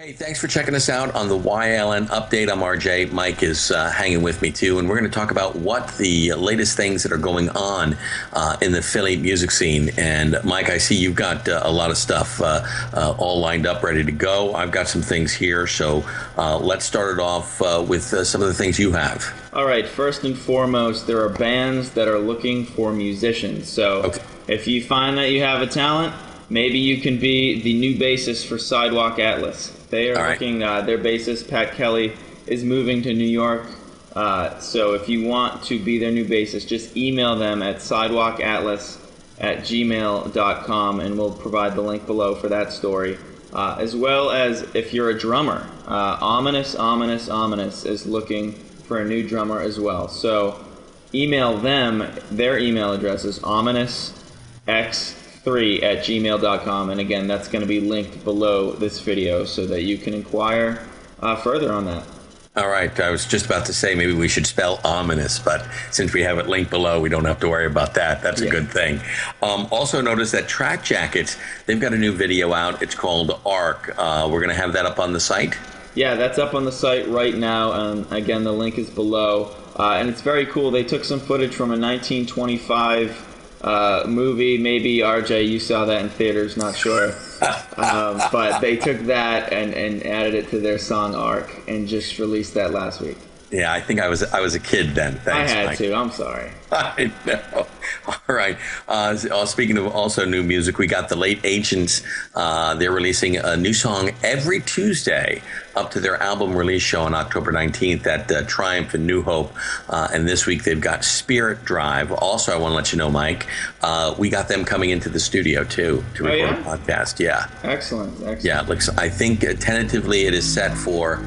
Hey, thanks for checking us out on the YLN update. I'm RJ. Mike is hanging with me too, and we're going to talk about what the latest things that are going on in the Philly music scene. And Mike, I see you've got a lot of stuff all lined up, ready to go. I've got some things here, so let's start it off with some of the things you have. All right, first and foremost, there are bands that are looking for musicians. So if you find that you have a talent, maybe you can be the new bassist for Sidewalk Atlas. They are looking, their bassist, Pat Kelly, is moving to New York. So if you want to be their new bassist, just email them at sidewalkatlas@gmail.com, and we'll provide the link below for that story. As well as if you're a drummer, Ominous is looking for a new drummer as well. So email them. Their email address is ominousx3@gmail.com, and again, that's going to be linked below this video so that you can inquire further on that. All right, I was just about to say maybe we should spell ominous, but since we have it linked below, we don't have to worry about that. That's a good thing. Also notice that Track Jackets, they've got a new video out. It's called Arc. We're going to have that up on the site? Yeah, that's up on the site right now. Again, the link is below. And it's very cool. They took some footage from a 1925 movie. Maybe RJ, you saw that in theaters, not sure. But they took that and added it to their song Arc and just released that last week. Yeah, I think I was a kid then. Thanks, I had Mike. to. I'm sorry. I know. All right. Speaking of also new music, we got the Late Ancients. They're releasing a new song every Tuesday up to their album release show on October 19th at Triumph in New Hope. And this week they've got Spirit Drive. Also, I want to let you know, Mike, we got them coming into the studio too to record a podcast. Yeah. Excellent. Yeah. I think tentatively it is set for.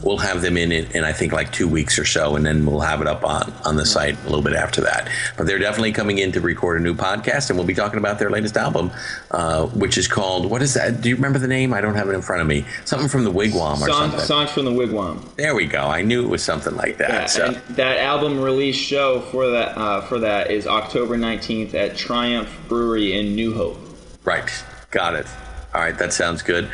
We'll have them in I think like 2 weeks or so, and then we'll have it up on the site a little bit after that. But they're definitely coming in to record a new podcast, and we'll be talking about their latest album, which is called, what is that? Do you remember the name? I don't have it in front of me. Something from the Wigwam or something. Songs from the Wigwam. There we go. I knew it was something like that. Yeah, so. And that album release show for that is October 19th at Triumph Brewery in New Hope. Right. Got it. All right, that sounds good.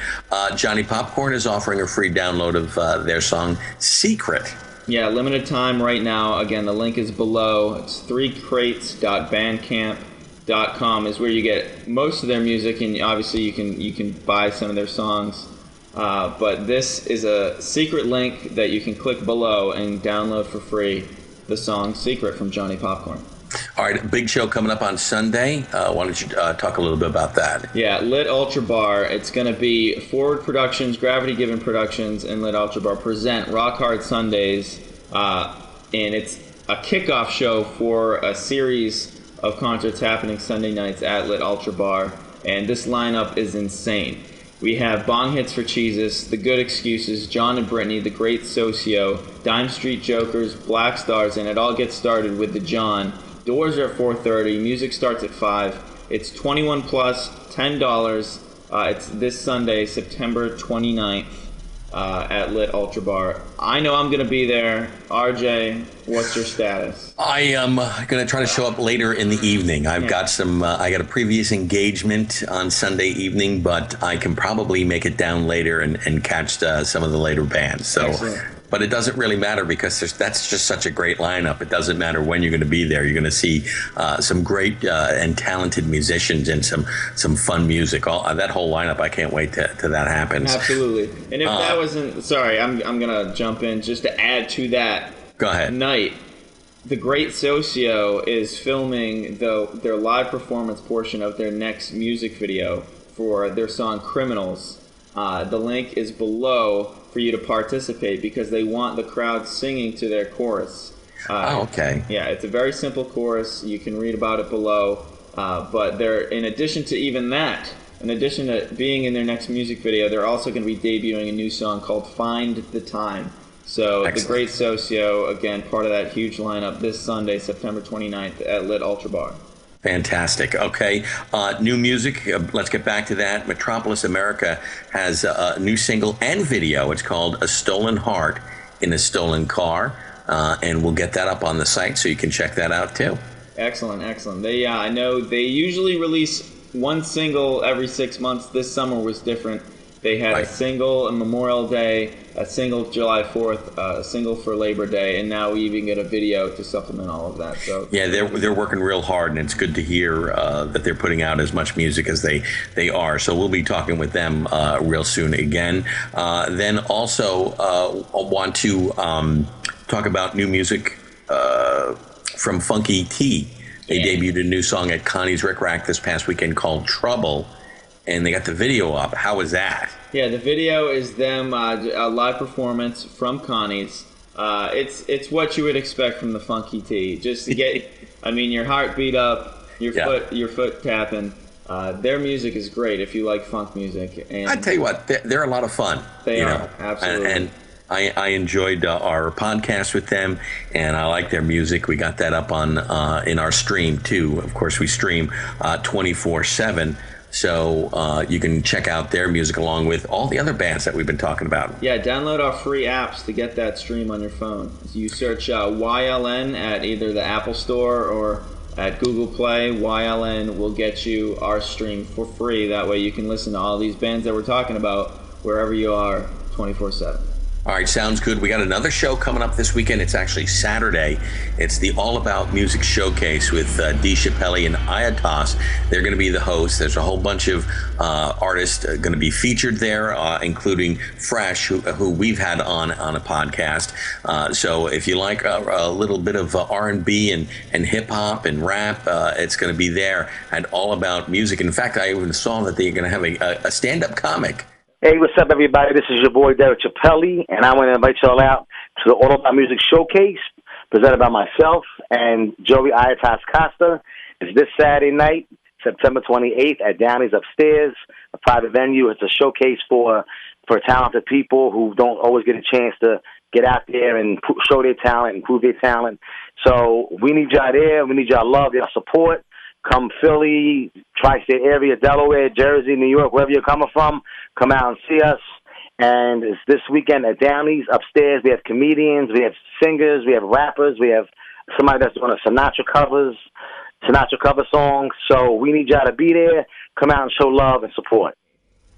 Johnny Popcorn is offering a free download of their song Secret. Yeah, limited time right now. Again, the link is below. It's 3crates.bandcamp.com is where you get most of their music, and obviously you can buy some of their songs. But this is a secret link that you can click below and download for free the song Secret from Johnny Popcorn. All right, big show coming up on Sunday. Why don't you talk a little bit about that? Yeah, Lit Ultra Bar. It's going to be Forward Productions, Gravity Given Productions, and Lit Ultra Bar present Rock Hard Sundays. And it's a kickoff show for a series of concerts happening Sunday nights at Lit Ultra Bar. And this lineup is insane. We have Bong Hits for Cheesus, The Good Excuses, John and Brittany, The Great Socio, Dime Street Jokers, Black Stars, and it all gets started with the John. Doors are at 4:30. Music starts at 5. It's 21 plus, $10. It's this Sunday, September 29th, at Lit Ultra Bar. I know I'm going to be there. RJ, what's your status? I am going to try to show up later in the evening. I've got some. I got a previous engagement on Sunday evening, but I can probably make it down later and catch some of the later bands. So. Excellent. But it doesn't really matter because that's just such a great lineup. It doesn't matter when you're going to be there. You're going to see some great and talented musicians and some fun music. That whole lineup, I can't wait till that happens. Absolutely. And if that wasn't... Sorry, I'm going to jump in just to add to that. Go ahead. Night. The Great Socio is filming their live performance portion of their next music video for their song Criminals. The link is below for you to participate because they want the crowd singing to their chorus. Okay. Yeah, it's a very simple chorus. You can read about it below. But they're, in addition to even that, in addition to being in their next music video, they're also going to be debuting a new song called Find the Time. So Excellent. The Great Socio, again, part of that huge lineup this Sunday, September 29th at Lit Ultra Bar. Fantastic. Okay. New music. Let's get back to that. Metropolis America has a new single and video. It's called A Stolen Heart in a Stolen Car. And we'll get that up on the site so you can check that out too. Excellent. I know they usually release one single every 6 months. This summer was different. They had Right. a single on Memorial Day, a single July 4th, a single for Labor Day, and now we even get a video to supplement all of that. So Yeah, they're working real hard, and it's good to hear that they're putting out as much music as they are. So we'll be talking with them real soon again. Then also want to talk about new music from Funky T. They debuted a new song at Connie's Rick Rack this past weekend called Trouble, and they got the video up. How was that? Yeah, the video is them a live performance from Connie's. It's what you would expect from the Funky T. Just to get, I mean, your heart beat up, your foot tapping. Their music is great if you like funk music. And I tell you what, they're a lot of fun. They are, absolutely. And I enjoyed our podcast with them, and I like their music. We got that up on in our stream too. Of course, we stream 24/7. So you can check out their music along with all the other bands that we've been talking about. Yeah, download our free apps to get that stream on your phone. You search YLN at either the Apple Store or at Google Play. YLN will get you our stream for free. That way you can listen to all these bands that we're talking about wherever you are 24/7. All right, sounds good. We got another show coming up this weekend. It's actually Saturday. It's the All About Music Showcase with Dee Chappelle and Ayatos. They're going to be the hosts. There's a whole bunch of artists going to be featured there, including Fresh, who we've had on a podcast. So if you like a little bit of R&B and hip-hop and rap, it's going to be there at All About Music. In fact, I even saw that they're going to have a stand-up comic. Hey, what's up, everybody? This is your boy, Derek Chappelle, and I want to invite y'all out to the All About Music Showcase presented by myself and Joey Ayatas Costa. It's this Saturday night, September 28th at Downey's Upstairs, a private venue. It's a showcase for talented people who don't always get a chance to get out there and show their talent and prove their talent. So we need y'all there. We need y'all love, y'all support. Come Philly, tri-state area, Delaware, Jersey, New York, wherever you're coming from, come out and see us. And it's this weekend at Downey's upstairs. We have comedians, we have singers, we have rappers, we have somebody that's doing a Sinatra cover songs. So we need y'all to be there. Come out and show love and support.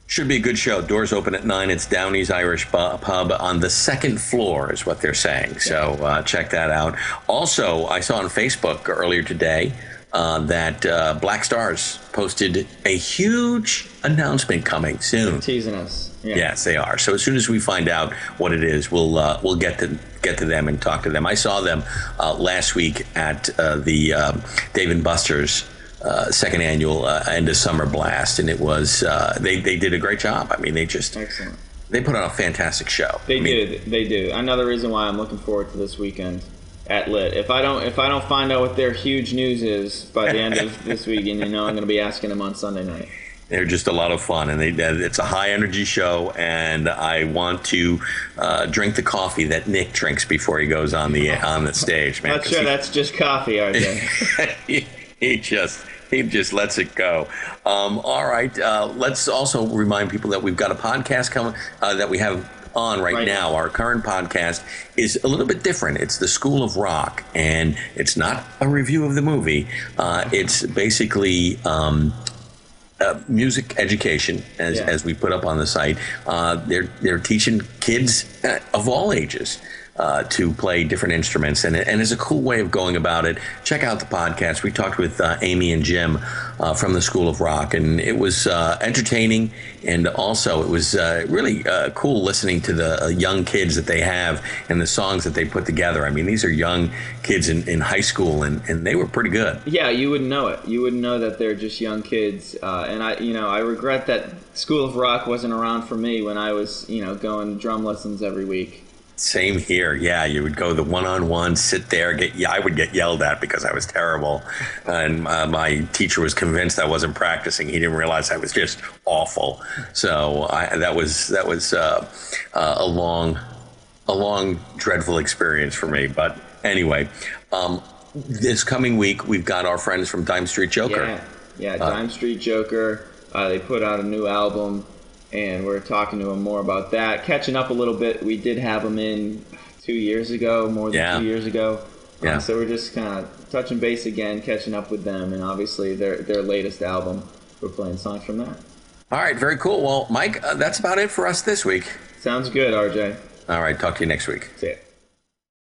Should be a good show. Doors open at 9. It's Downey's Irish Pub on the second floor is what they're saying. So check that out. Also, I saw on Facebook earlier today that Black Stars posted a huge announcement coming soon. Teasing us. Yeah. Yes, they are. So as soon as we find out what it is, we'll get to them and talk to them. I saw them last week at the Dave & Buster's second annual end of summer blast, and it was they did a great job. I mean, excellent. They put on a fantastic show. They do. Another reason why I'm looking forward to this weekend at Lit. If I don't find out what their huge news is by the end of this weekend, I'm going to be asking them on Sunday night. They're just a lot of fun, and it's a high energy show. And I want to drink the coffee that Nick drinks before he goes on the stage. Man, Not sure that's just coffee, RJ. he just lets it go. All right, let's also remind people that we've got a podcast coming that we have on right now. Our current podcast is a little bit different. It's the School of Rock, and it's not a review of the movie. It's basically music education, as we put up on the site. They're teaching kids of all ages to play different instruments, and it's a cool way of going about it. Check out the podcast. We talked with Amy and Jim from the School of Rock, and it was entertaining, and also it was really cool listening to the young kids that they have and the songs that they put together. I mean, these are young kids in high school, and they were pretty good. Yeah, you wouldn't know it. You wouldn't know that they're just young kids. And I regret that School of Rock wasn't around for me when I was, going drum lessons every week. Same here. Yeah, you would go the one-on-one, sit there, I would get yelled at because I was terrible, and my teacher was convinced I wasn't practicing. He didn't realize I was just awful. So that was a long, dreadful experience for me. But anyway, this coming week we've got our friends from Dime Street Joker. Yeah, Dime Street Joker. They put out a new album, and we're talking to them more about that. Catching up a little bit. We did have them in 2 years ago, more than 2 years ago. So we're just kind of touching base again, catching up with them, and obviously their latest album. We're playing songs from that. All right, very cool. Well, Mike, that's about it for us this week. Sounds good, RJ. All right, talk to you next week. See ya.